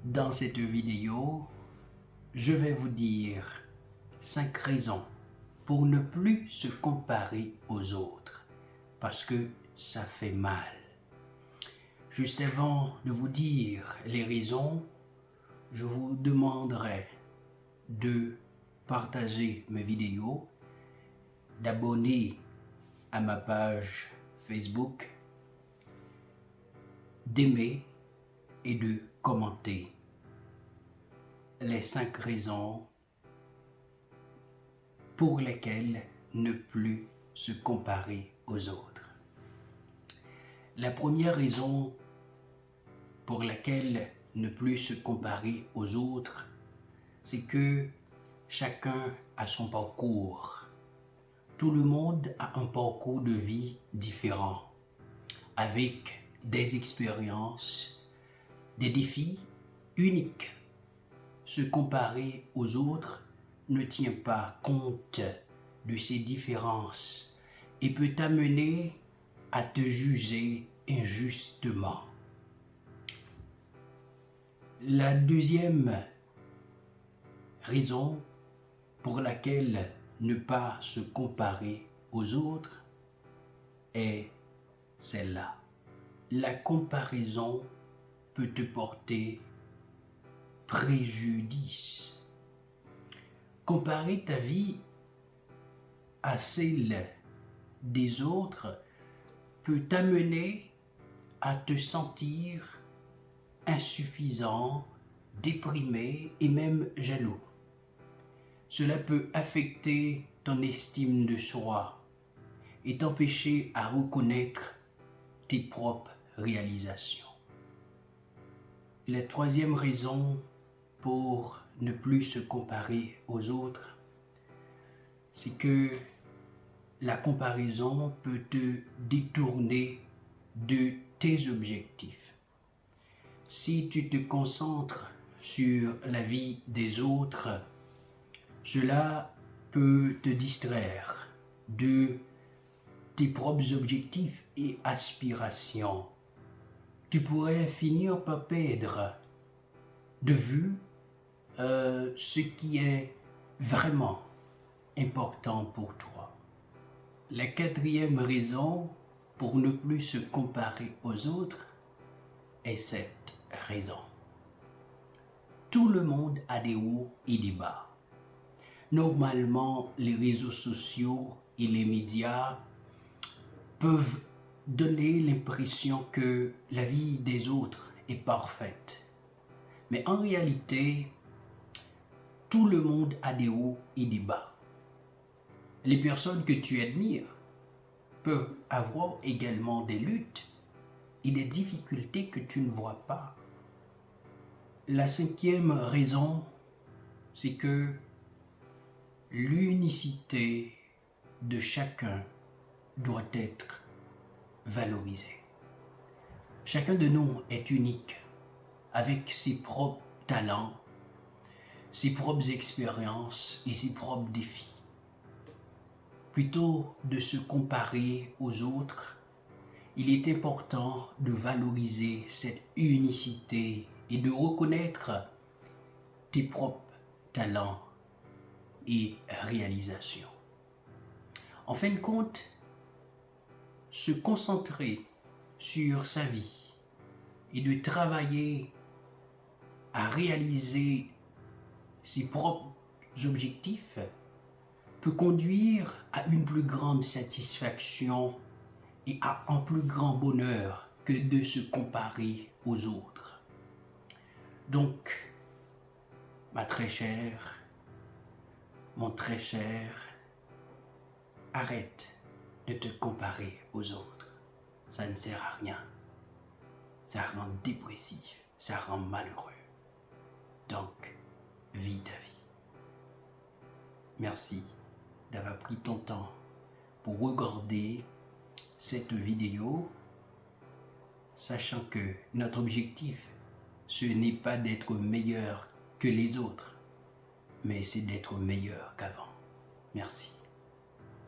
Dans cette vidéo, je vais vous dire 5 raisons pour ne plus se comparer aux autres, parce que ça fait mal. Juste avant de vous dire les raisons, je vous demanderai de partager mes vidéos, d'abonner à ma page Facebook, d'aimer et de commenter les 5 raisons pour lesquelles ne plus se comparer aux autres. La première raison pour laquelle ne plus se comparer aux autres, c'est que chacun a son parcours. Tout le monde a un parcours de vie différent, avec des expériences, des défis uniques. Se comparer aux autres ne tient pas compte de ces différences et peut t'amener à te juger injustement. La deuxième raison pour laquelle ne pas se comparer aux autres est celle-là. La comparaison peut te porter préjudice. Comparer ta vie à celle des autres peut t'amener à te sentir insuffisant, déprimé et même jaloux. Cela peut affecter ton estime de soi et t'empêcher à reconnaître tes propres réalisations. La troisième raison pour ne plus se comparer aux autres, c'est que la comparaison peut te détourner de tes objectifs. Si tu te concentres sur la vie des autres, cela peut te distraire de tes propres objectifs et aspirations. Tu pourrais finir par perdre de vue ce qui est vraiment important pour toi. La quatrième raison pour ne plus se comparer aux autres est cette raison. Tout le monde a des hauts et des bas. Normalement, les réseaux sociaux et les médias peuvent donner l'impression que la vie des autres est parfaite. Mais en réalité, tout le monde a des hauts et des bas. Les personnes que tu admires peuvent avoir également des luttes et des difficultés que tu ne vois pas. La cinquième raison, c'est que l'unicité de chacun doit être valorisée. Chacun de nous est unique, avec ses propres talents, ses propres expériences et ses propres défis. Plutôt de se comparer aux autres, il est important de valoriser cette unicité et de reconnaître tes propres talents et réalisations. En fin de compte, se concentrer sur sa vie et de travailler à réaliser ses propres objectifs peut conduire à une plus grande satisfaction et à un plus grand bonheur que de se comparer aux autres. Donc, ma très chère, mon très cher, arrête de te comparer aux autres. Ça ne sert à rien. Ça rend dépressif, ça rend malheureux. Donc, vis ta vie. Merci d'avoir pris ton temps pour regarder cette vidéo, sachant que notre objectif, ce n'est pas d'être meilleur que les autres, mais c'est d'être meilleur qu'avant. Merci.